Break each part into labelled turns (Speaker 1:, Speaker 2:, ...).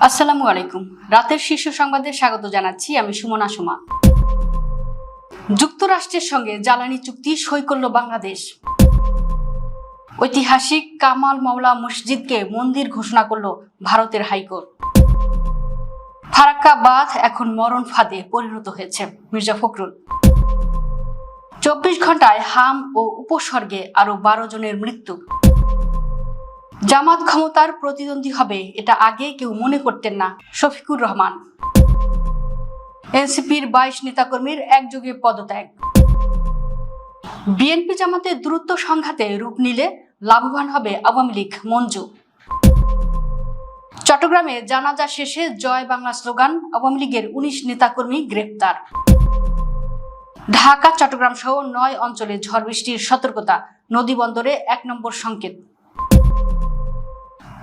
Speaker 1: আসসালামু আলাইকুম। রাতের শীর্ষ সংবাদে স্বাগত জানাচ্ছি আমি সুমনা সুমা। যুক্তরাষ্ট্রের সঙ্গে জ্বালানি চুক্তি সই করল বাংলাদেশ। ঐতিহাসিক কামাল মাওলা মসজিদকে মন্দির ঘোষণা করল ভারতের হাইকোর্ট। ফারাক্কা বাঁধ এখন মরণ ফাঁদে পরিণত হয়েছে, মির্জা ফখরুল। 24 ঘন্টায় হাম ও উপসর্গে আরো 12 জনের মৃত্যু। জামাত ক্ষমতার প্রতিদ্বন্দ্বী হবে এটা আগে কেউ মনে করতেন না, শফিকুর রহমান। এনসিপির 22 নেতাকর্মীর একযোগে পদত্যাগ। বিএনপি জামাতের দ্রুত সংঘাতে রূপ নিলে লাভবান হবে আওয়ামী লীগ, মঞ্জু। চট্টগ্রামে জানাজা শেষে জয় বাংলা স্লোগান, আওয়ামী লীগের 19 নেতাকর্মী গ্রেপ্তার। ঢাকা চট্টগ্রাম সহ 9 অঞ্চলে ঝড় বৃষ্টির সতর্কতা, নদী বন্দরে 1 নম্বর সংকেত।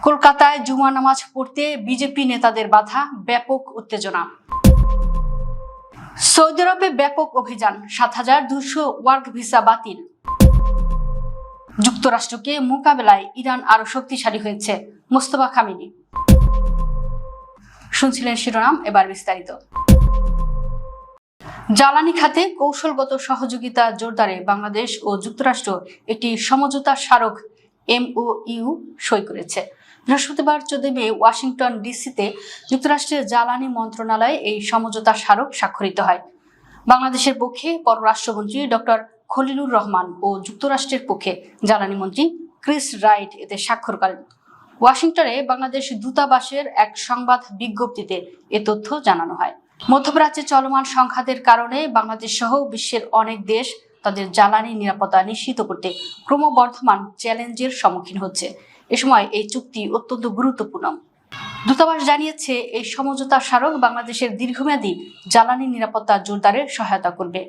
Speaker 1: কলকাতায় জুমা নামাজ পড়তে বিজেপি নেতাদের বাধা, ব্যাপক উত্তেজনা। সৌদি আরবে ব্যাপক অভিযান, 7,200 ওয়ার্ক ভিসা বাতিল। যুক্তরাষ্ট্রকে মোকাবেলায় ইরান আরো শক্তিশালী হয়েছে, মোস্তফা খামেনি। শুনছিলেন শিরোনাম, এবার বিস্তারিত। জ্বালানি খাতে কৌশলগত সহযোগিতা জোরদারে বাংলাদেশ ও যুক্তরাষ্ট্র একটি সমঝোতা স্মারক MOU সই করেছে। বৃহস্পতিবার 14 মে ওয়াশিংটন ডিসিতে যুক্তরাষ্ট্রের জ্বালানি মন্ত্রণালয়ে এই সমঝোতা স্মারক স্বাক্ষরিত হয়। বাংলাদেশের পক্ষে পররাষ্ট্রমন্ত্রী ডক্টর খলিলুর রহমান ও যুক্তরাষ্ট্রের পক্ষে জ্বালানি মন্ত্রী ক্রিস রাইট এতে স্বাক্ষর করেন। ওয়াশিংটনে বাংলাদেশ দূতাবাসের এক সংবাদ বিজ্ঞপ্তিতে এ তথ্য জানানো হয়। মধ্যপ্রাচ্যে চলমান সংঘাতের কারণে বাংলাদেশ সহ বিশ্বের অনেক দেশ তাদের জ্বালানি নিরাপত্তা নিশ্চিত করতে ক্রমবর্ধমান চ্যালেঞ্জের সম্মুখীন হচ্ছে। এ সময় এই চুক্তি অত্যন্ত গুরুত্বপূর্ণ। দূতাবাস জানিয়েছে, এই সমঝোতা স্মারক বাংলাদেশের দীর্ঘমেয়াদী জ্বালানি নিরাপত্তা জোরদারে সহায়তা করবে।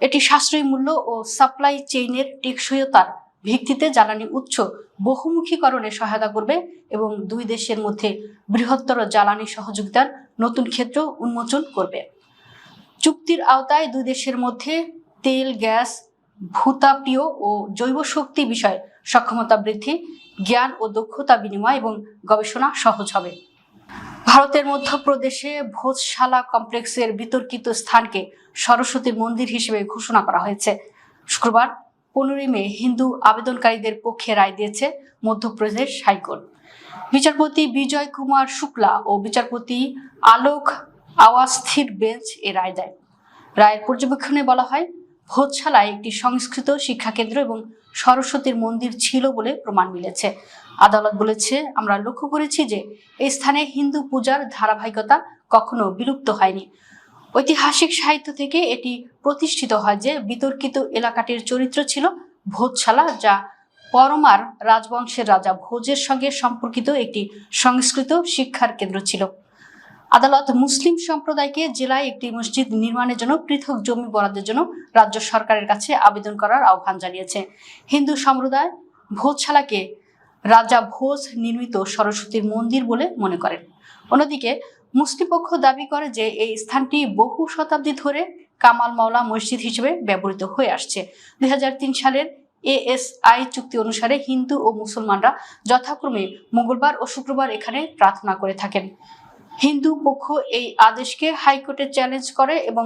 Speaker 1: এটি সাশ্রয়ী মূল্য ও সাপ্লাই চেইনের টেকসইতার ভিত্তিতে জ্বালানি উৎস বহুমুখীকরণে সহায়তা করবে এবং দুই দেশের মধ্যে বৃহত্তর জ্বালানি সহযোগিতার নতুন ক্ষেত্র উন্মোচন করবে। চুক্তির আওতায় দুই দেশের মধ্যে তেল, গ্যাস, ভূতাপীয় ও জৈব শক্তি বিষয়ে সক্ষমতা বৃদ্ধি, জ্ঞান ও দক্ষতা বিনিময় এবং গবেষণা সহজ হবে। ভারতের মধ্যপ্রদেশে ভোজশালা কমপ্লেক্সের বিতর্কিত স্থানকে সরস্বতীর মন্দির হিসেবে ঘোষণা করা হয়েছে। শুক্রবার 15 মে হিন্দু আবেদনকারীদের পক্ষে রায় দিয়েছে মধ্যপ্রদেশ হাইকোর্ট। বিচারপতি বিজয় কুমার শুক্লা ও বিচারপতি আলোক আওয়াস্থির বেঞ্চ এ রায় দেয়। রায়ের পর্যবেক্ষণে বলা হয়, ভোজশালায় একটি সংস্কৃত শিক্ষাকেন্দ্র এবং সরস্বতীর মন্দির ছিল বলে প্রমাণ মিলেছে। আদালত বলেছে, আমরা লক্ষ্য করেছি যে এই স্থানে হিন্দু পূজার ধারাবাহিকতা কখনো বিলুপ্ত হয়নি। ঐতিহাসিক সাহিত্য থেকে এটি প্রতিষ্ঠিত হয় যে বিতর্কিত এলাকাটির চরিত্র ছিল ভোজশালা, যা পরমার রাজবংশের রাজা ভোজের সঙ্গে সম্পর্কিত একটি সংস্কৃত শিক্ষার কেন্দ্র ছিল। আদালত মুসলিম সম্প্রদায়কে জেলায় একটি মসজিদ নির্মাণের জন্য পৃথক জমি বরাদ্দের জন্য রাজ্য সরকারের কাছে আবেদন করার আহ্বান জানিয়েছে। হিন্দু সম্প্রদায় ভোজশালাকে রাজা ভোজ নির্মিত সরস্বতীর মন্দির বলে মনে করেন। অন্যদিকে মুসলিম পক্ষ দাবি করে যে এই স্থানটি বহু শতাব্দী ধরে কামাল মাওলা মসজিদ হিসেবে ব্যবহৃত হয়ে আসছে। 2003 সালের ASI চুক্তি অনুসারে হিন্দু ও মুসলমানরা যথাক্রমে মঙ্গলবার ও শুক্রবার এখানে প্রার্থনা করে থাকেন। হিন্দু পক্ষ এই আদেশকে হাইকোর্টে চ্যালেঞ্জ করে এবং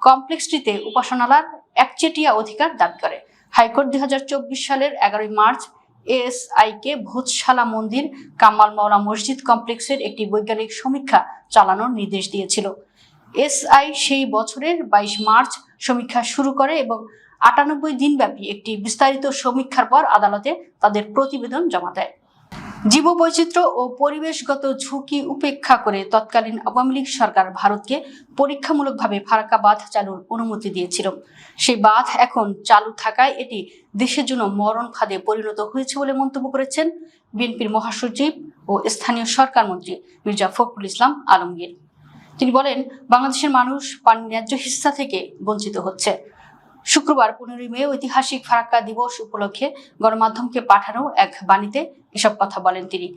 Speaker 1: কমপ্লেক্সটিতে উপাসনালয়ের একচেটিয়া অধিকার দাবি করে। হাইকোর্ট 2024 সালের 11 মার্চ ASI কে ভোজশালা মন্দির কামাল মাওলা মসজিদ কমপ্লেক্সের একটি বৈজ্ঞানিক সমীক্ষা চালানোর নির্দেশ দিয়েছিল। SI সেই বছরের 22 মার্চ সমীক্ষা শুরু করে এবং 98 দিনব্যাপী একটি বিস্তারিত সমীক্ষার পর আদালতে তাদের প্রতিবেদন জমা দেয়। জীববৈচিত্র্য ও পরিবেশগত ঝুঁকি উপেক্ষা করে তৎকালীন আওয়ামী লীগ সরকার ভারতকে পরীক্ষামূলকভাবে ফারাক্কা বাঁধ চালুর অনুমতি দিয়েছিল। সেই বাঁধ এখন চালু থাকায় এটি দেশের জন্য মরণ ফাঁদে পরিণত হয়েছে বলে মন্তব্য করেছেন বিএনপির মহাসচিব ও স্থানীয় সরকার মন্ত্রী মির্জা ফখরুল ইসলাম আলমগীর। তিনি বলেন, বাংলাদেশের মানুষ পানির ন্যায্য হিস্সা থেকে বঞ্চিত হচ্ছে। শুক্রবার 15 মে ঐতিহাসিক ফারাক্কা দিবস উপলক্ষে গণমাধ্যমকে পাঠানো এক বাণীতে এসব কথা বলেন তিনি।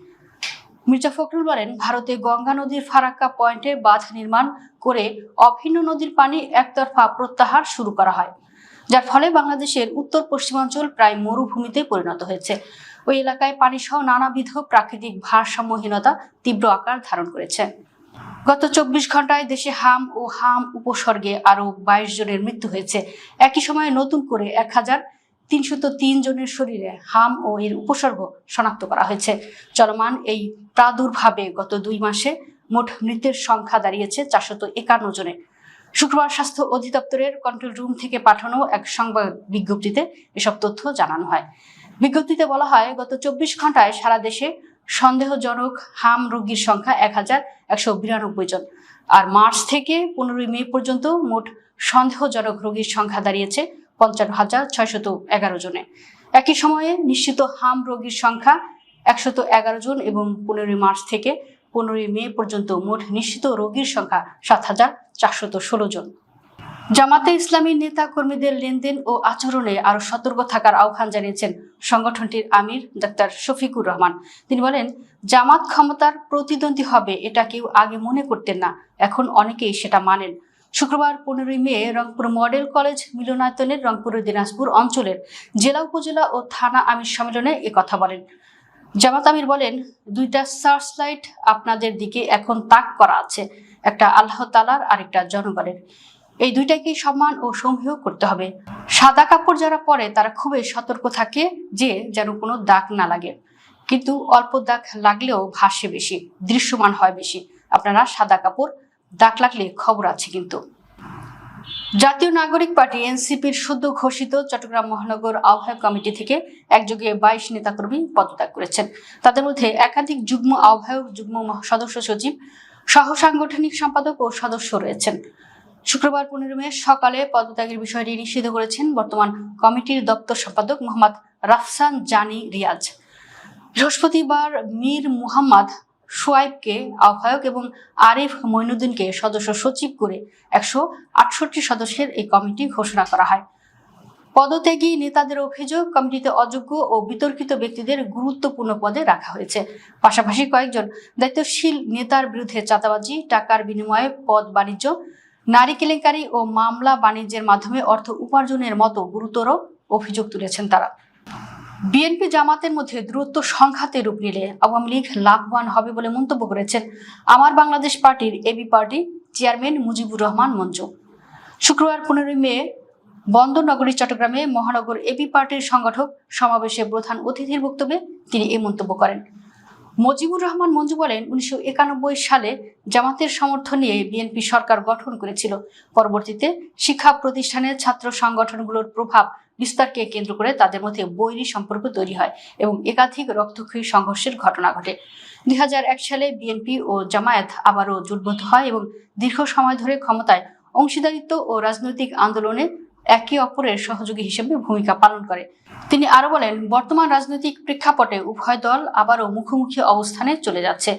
Speaker 1: মির্জা ফখরুল বলেন, ভারতে গঙ্গা নদীর ফারাক্কা পয়েন্টে বাঁধ নির্মাণ করে অভিন্ন নদীর পানি একতরফা প্রত্যাহার শুরু করা হয়, যার ফলে বাংলাদেশের উত্তর পশ্চিমাঞ্চল প্রায় মরুভূমিতে পরিণত হয়েছে। ওই এলাকায় পানিসহ নানাবিধ প্রাকৃতিক ভারসাম্যহীনতা তীব্র আকার ধারণ করেছে। গত 24 ঘন্টায় দেশে হাম ও হাম উপসর্গে আরো 22 জনের মৃত্যু হয়েছে। একই সময়ে নতুন করে 1303 জনের শরীরে হাম ও এর উপসর্গ শনাক্ত করা হয়েছে। চলমান এই প্রাদুর্ভাবে গত 2 মাসে মোট মৃতের সংখ্যা দাঁড়িয়েছে 451 জনে। শুক্রবার স্বাস্থ্য অধিদপ্তরের কন্ট্রোল রুম থেকে পাঠানো এক সংবাদ বিজ্ঞপ্তিতে এসব তথ্য জানানো হয়। বিজ্ঞপ্তিতে বলা হয়, গত 24 ঘন্টায় সারা দেশে সন্দেহজনক হাম রোগীর সংখ্যা 1192 জন। আর মার্চ থেকে 15 মে পর্যন্ত মোট সন্দেহজনক রোগীর সংখ্যা দাঁড়িয়েছে 55,611 জনে। একই সময়ে নিশ্চিত হাম রোগীর সংখ্যা 111 জন এবং 15 মার্চ থেকে 15 মে পর্যন্ত মোট নিশ্চিত রোগীর সংখ্যা 7,416 জন। জামাতে ইসলামীর নেতা কর্মীদের লেনদেন ও আচরণে আরো সতর্ক থাকার আহ্বান জানিয়েছেন সংগঠনটির আমির ডাক্তার শফিকুর রহমান। তিনি বলেন, জামাত ক্ষমতার প্রতিদ্বন্দ্বী হবে এটা কেউ আগে মনে করতেন না, এখন অনেকেই সেটা মানেন। শুক্রবার 15 মে রংপুর মডেল কলেজ মিলনায়তনের রংপুর দিনাজপুর অঞ্চলের জেলা উপজেলা ও থানা আমির সম্মেলনে একথা বলেন। জামাত আমির বলেন, 2টা সার্চ লাইট আপনাদের দিকে এখন তাক করা আছে, একটা আল্লাহ তাআলার আর একটা জনগণের। এই দুইটাকেই সম্মান ও সমীহ করতে হবে। সাদা কাপড় যারা পরে তারা খুবই সতর্ক থাকে যে যেন কোনো দাগ না লাগে, কিন্তু অল্প দাগ লাগলেও ভাসে বেশি, দৃশ্যমান হয় বেশি। আপনারা সাদা কাপড়, দাগ লাগলে খবর আছে। কিন্তু জাতীয় নাগরিক পার্টি এনসিপির সদ্য ঘোষিত চট্টগ্রাম মহানগর আহ্বায়ক কমিটি থেকে একযোগে 22 নেতাকর্মী পদত্যাগ করেছেন। তাদের মধ্যে একাধিক যুগ্ম আহ্বায়ক, যুগ্ম সদস্য সচিব, সহ সাংগঠনিক সম্পাদক ও সদস্য রয়েছেন। শুক্রবার 15 মে সকালে পদত্যাগের বিষয়টি নিশ্চিত করেছেন বর্তমান কমিটির দপ্তর সম্পাদক মোহাম্মদ রাফসান জানি রিয়াজ। বৃহস্পতিবার মীর মুহাম্মদ সোয়াইবকে আহ্বায়ক এবং আরিফ মঈনুদ্দিনকে সদস্য সচিব করে 168 সদস্যের এই কমিটি ঘোষণা করা হয়। পদত্যাগী নেতাদের অভিযোগ, কমিটিতে অযোগ্য ও বিতর্কিত ব্যক্তিদের গুরুত্বপূর্ণ পদে রাখা হয়েছে। পাশাপাশি কয়েকজন দায়িত্বশীল নেতার বিরুদ্ধে চাঁদাবাজি, টাকার বিনিময়ে পদ বাণিজ্য, নারী কেলেঙ্কারি ও মামলা বাণিজ্যের মাধ্যমে অর্থ উপার্জনের মতো গুরুতর অভিযোগ তুলেছেন তারা। বিএনপি জামাতের মধ্যে দূরত্ব সংঘাতে রূপ নিলে আওয়ামী লীগ লাভবান হবে বলে মন্তব্য করেছেন আমার বাংলাদেশ পার্টির AB party chairman Mujibur Rahman Manju. শুক্রবার 15 মে বন্দরনগরী চট্টগ্রামে মহানগর এবি পার্টির সংগঠক সমাবেশে প্রধান অতিথির বক্তব্যে তিনি এই মন্তব্য করেন। মুজিবুর রহমান মঞ্জু বলেন, 1991 সালে জামাতের সমর্থন নিয়ে বিএনপি সরকার গঠন করেছিল। পরবর্তীতে শিক্ষা প্রতিষ্ঠানের ছাত্র সংগঠনগুলোর প্রভাব বিস্তারকে কেন্দ্র করে তাদের মধ্যে বৈরী সম্পর্ক তৈরি হয় এবং একাধিক রক্তক্ষয়ী সংঘর্ষের ঘটনা ঘটে। 2001 সালে বিএনপি ও জামায়াত আবারও জোটবদ্ধ হয় এবং দীর্ঘ সময় ধরে ক্ষমতায় অংশীদারিত্ব ও রাজনৈতিক আন্দোলনে একে অপরের সহযোগী হিসেবে ভূমিকা পালন করে। তিনি আরো বলেন, বর্তমান রাজনৈতিক প্রেক্ষাপটে উভয় দল আবারও মুখোমুখি অবস্থানে চলে যাচ্ছে।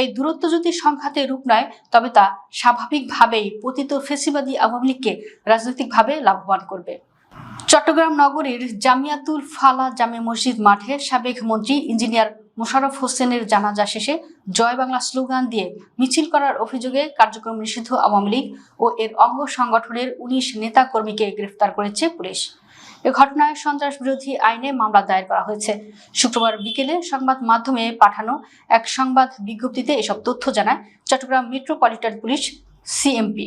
Speaker 1: এই দূরত্ব যদি সংঘাতে রূপ নেয় তবে তা স্বাভাবিকভাবেই পতিত ফেসিবাদী আওয়ামী লীগকে রাজনৈতিকভাবে লাভবান করবে। চট্টগ্রাম নগরীর জামিয়াতুল ফালাহ জামে মসজিদ মাঠে সাবেক মন্ত্রী ইঞ্জিনিয়ার মোশাররফ হোসেনের জানাজা শেষে জয় বাংলা স্লোগান দিয়ে মিছিল করার অভিযোগে কার্যক্রম নিষিদ্ধ আওয়ামী লীগ ও এর অঙ্গ সংগঠনের 19 নেতা কর্মীকে গ্রেফতার করেছে পুলিশ। এ ঘটনায় সন্ত্রাস বিরোধী আইনে মামলা দায়ের করা হয়েছে। শুক্রবার বিকেলে সংবাদ মাধ্যমে পাঠানো এক সংবাদ বিজ্ঞপ্তিতে এসব তথ্য জানায় Chittagong metropolitan police CMP.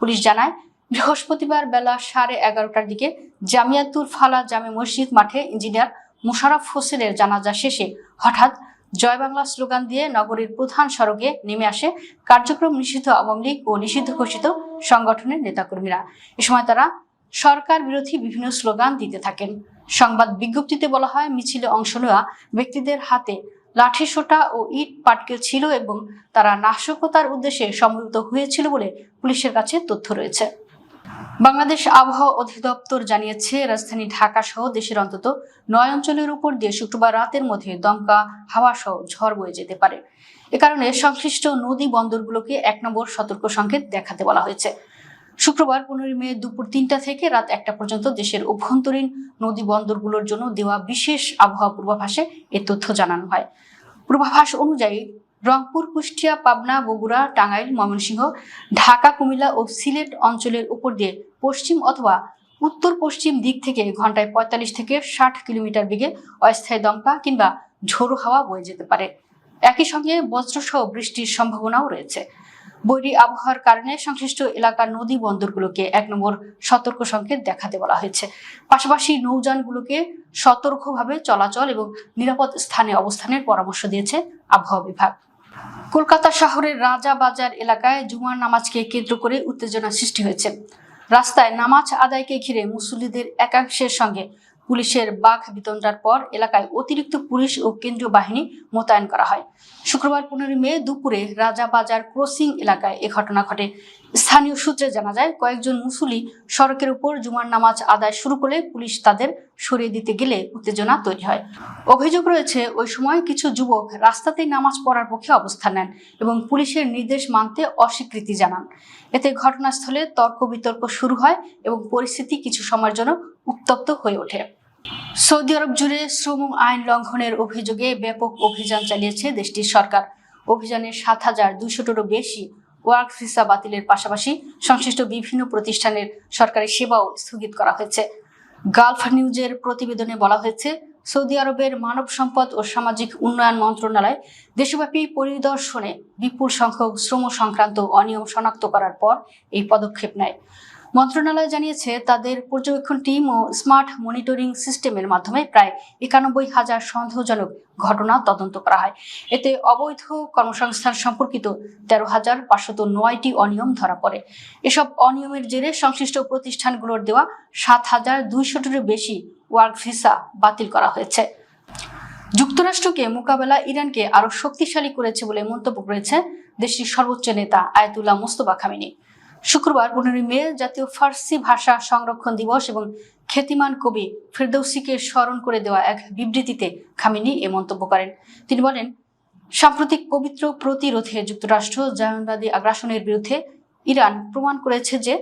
Speaker 1: Police জানায়, বৃহস্পতিবার বেলা 11:30টার দিকে জামিয়াতুল ফালাহ জামে মসজিদ মাঠে ইঞ্জিনিয়ার মোশাররফ হোসেনের জানাজা শেষে হঠাৎ জয় বাংলা স্লোগান দিয়ে নগরীর প্রধান সড়কে নেমে আসে কার্যক্রম নিষিদ্ধ আওয়ামী লীগ ও নিষিদ্ধ ঘোষিত সংগঠনের নেতাকর্মীরা। এ সময় তারা সরকার বিরোধী বিভিন্ন স্লোগান দিতে থাকেন। সংবাদ বিজ্ঞপ্তিতে বলা হয়, মিছিলে অংশ নেওয়া ব্যক্তিদের হাতে লাঠিসোঁটা ও ইট পাটকেল ছিল এবং তারা নাশকতার উদ্দেশ্যে সমবেত হয়েছিল বলে পুলিশের কাছে তথ্য রয়েছে। বাংলাদেশ আবহাওয়া অধিদপ্তর জানিয়েছে, রাজধানী ঢাকা সহ দেশের অন্তত 9 অঞ্চলের উপর দিয়ে শুক্রবার রাতের মধ্যে দমকা হাওয়া সহ ঝড় বয়ে যেতে পারে। এ কারণে সংশ্লিষ্ট নদী বন্দরগুলোকে 1 নম্বর সতর্ক সংকেত দেখাতে বলা হয়েছে। শুক্রবার 15 মে দুপুর 3টা থেকে রাত 1টা পর্যন্ত দেশের অভ্যন্তরীণ নদী বন্দরগুলোর জন্য দেওয়া বিশেষ আবহাওয়া পূর্বাভাসে এ তথ্য জানানো হয়। পূর্বাভাস অনুযায়ী রংপুর, কুষ্টিয়া, পাবনা, বগুড়া, টাঙ্গাইল, ময়মনসিংহ, ঢাকা, কুমিল্লা ও সিলেট অঞ্চলের উপর দিয়ে পশ্চিম অথবা উত্তর পশ্চিম দিক থেকে ঘন্টায় 45 থেকে 60 কিলোমিটার বেগে অস্থায়ী দমকা কিংবা ঝোড়ো হাওয়া বয়ে যেতে পারে। একই সঙ্গে বজ্রসহ বৃষ্টির সম্ভাবনাও রয়েছে। বৈরী আবহাওয়ার কারণে সংশ্লিষ্ট এলাকার নদী বন্দরগুলোকে 1 নম্বর সতর্ক সংকেত দেখাতে বলা হয়েছে। পাশাপাশি নৌযানগুলোকে সতর্কভাবে চলাচল এবং নিরাপদ স্থানে অবস্থানের পরামর্শ দিয়েছে আবহাওয়া বিভাগ। কলকাতা শহরের রাজাবাজার এলাকায় জুমার নামাজকে কেন্দ্র করে উত্তেজনা সৃষ্টি হয়েছে। রাস্তায় নামাজ আদায়কে ঘিরে মুসল্লিদের একাংশের সঙ্গে পুলিশের বাঘ বিতণ্ডার পর এলাকায় অতিরিক্ত পুলিশ ও কেন্দ্রীয় বাহিনী মোতায়েন করা হয়। শুক্রবার 15 মে দুপুরে রাজাবাজার ক্রসিং এলাকায় এ ঘটনা ঘটে। স্থানীয় সূত্রে জানা যায়, কয়েকজন মুসল্লি সড়কের উপর জুমার নামাজ আদায় শুরু করলে পুলিশ তাদের সরিয়ে দিতে গেলে উত্তেজনা তৈরি হয়। অভিযোগ রয়েছে, ওই সময় কিছু যুবক রাস্তাতেই নামাজ পড়ার পক্ষে অবস্থান নেন এবং পুলিশের নির্দেশ মানতে অস্বীকৃতি জানান। এতে ঘটনাস্থলে তর্ক বিতর্ক শুরু হয় এবং পরিস্থিতি কিছু সময়ের জন্য উত্তপ্ত হয়ে ওঠে। সৌদি আরব জুড়ে শ্রম আইন লঙ্ঘনের অভিযোগে ব্যাপক অভিযান চালিয়েছে দেশটির সরকার। অভিযানে 7,200-টিরও বেশি ওয়ার্ক ভিসা বাতিলের পাশাপাশি সংশ্লিষ্ট বিভিন্ন প্রতিষ্ঠানের সরকারি সেবাও স্থগিত করা হয়েছে। গালফ নিউজের প্রতিবেদনে বলা হয়েছে, সৌদি আরবের মানব সম্পদ ও সামাজিক উন্নয়ন মন্ত্রণালয় দেশব্যাপী পরিদর্শনে বিপুল সংখ্যক শ্রম সংক্রান্ত অনিয়ম শনাক্ত করার পর এই পদক্ষেপ নেয়। মন্ত্রণালয় জানিয়েছে, তাদের পর্যবেক্ষণ টিম ও স্মার্ট মনিটরিং সিস্টেমের মাধ্যমে প্রায় 91,000 সন্দেহজনক ঘটনা তদন্ত করা হয়। এতে অবৈধ কর্মসংস্থান সম্পর্কিত 13,509টি অনিয়ম ধরা পড়ে। এসব অনিয়মের জেরে সংশ্লিষ্ট প্রতিষ্ঠানগুলোর দেওয়া 7,200-টিরও বেশি ওয়ার্ক ভিসা বাতিল করা হয়েছে। যুক্তরাষ্ট্রকে মোকাবেলা ইরানকে আরো শক্তিশালী করেছে বলে মন্তব্য করেছে দেশটির সর্বোচ্চ নেতা আয়াতুল্লাহ মোস্তফা খামেনি। শুক্রবার 15 মে জাতীয় ফার্সি ভাষা সংরক্ষণ দিবস এবং খ্যাতিমান কবি ফেরদৌসিকে স্মরণ করে দেওয়া এক বিবৃতিতে খামেনি এ মন্তব্য করেন। তিনি বলেন, সাম্প্রতিক পবিত্র প্রতিরোধে যুক্তরাষ্ট্র জায়নবাদী আগ্রাসনের বিরুদ্ধে ইরান প্রমাণ করেছে যে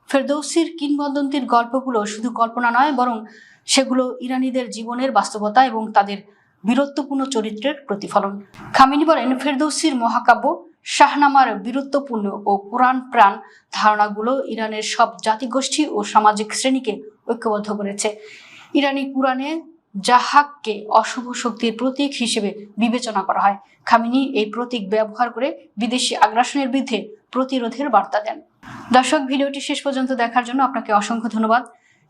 Speaker 1: ফেরদৌসির কিংবদন্তির গল্পগুলো শুধু কল্পনা নয়, বরং সেগুলো ইরানিদের জীবনের বাস্তবতা এবং তাদের বীরত্বপূর্ণ চরিত্রের প্রতিফলন। খামেনি বলেন, ফেরদৌসির মহাকাব্য শাহনামার বীরত্বপূর্ণ ও পুরাণ প্রাণ ধারণাগুলো ইরানের সব জাতিগোষ্ঠী ও সামাজিক শ্রেণীকে ঐক্যবদ্ধ করেছে। ইরানি পুরাণে জাহাককে অশুভ শক্তির প্রতীক হিসেবে বিবেচনা করা হয়। খামেনি এই প্রতীক ব্যবহার করে বিদেশি আগ্রাসনের বিরুদ্ধে প্রতিরোধের বার্তা দেন। দর্শক, ভিডিওটি শেষ পর্যন্ত দেখার জন্য আপনাকে অসংখ্য ধন্যবাদ।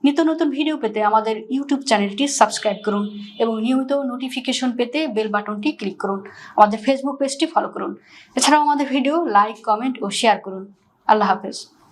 Speaker 1: নিত্য নতুন ভিডিও পেতে আমাদের ইউটিউব চ্যানেলটি সাবস্ক্রাইব করুন এবং নিয়মিত নোটিফিকেশন পেতে বেল বাটনটি ক্লিক করুন। আমাদের ফেসবুক পেজটি ফলো করুন। এছাড়াও আমাদের ভিডিও লাইক, কমেন্ট ও শেয়ার করুন। আল্লাহ হাফেজ।